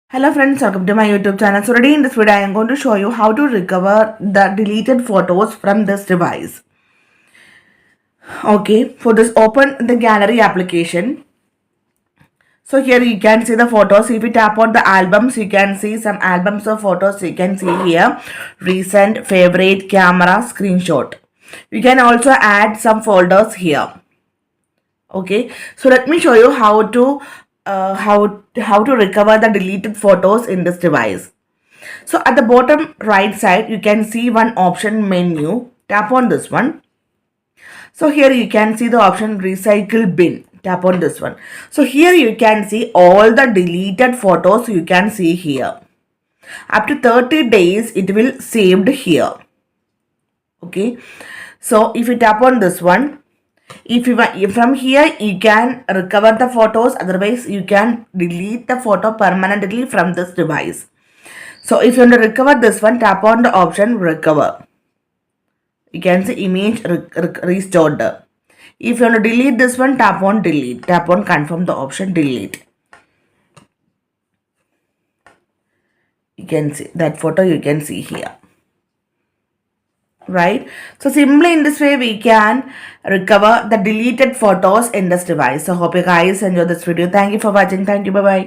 Hello friends, welcome to my YouTube channel. So today in this video I am going to show you how to recover the deleted photos from this device. Okay, for this open the gallery application. So here you can see the photos. If you tap on the albums, you can see some albums of photos. You can see here recent, favorite, camera, screenshot. You can also add some folders here. Okay, so let me show you how to recover the deleted photos in this device. So at the bottom right side, you can see one option menu. Tap on this one. So here you can see the option recycle bin. Tap on this one. So here you can see all the deleted photos you can see here. Up to 30 days, it will saved here. Okay. So if you tap on this one, if from here you can recover the photos, otherwise you can delete the photo permanently from this device. So if you want to recover this one, tap on the option recover. You can see image restored. If you want to delete this one, tap on delete. Tap on confirm the option delete. You can see that photo you can see here. Right? So simply in this way we can recover the deleted photos in this device. So hope you guys enjoy this video. Thank you for watching. Thank you. Bye bye.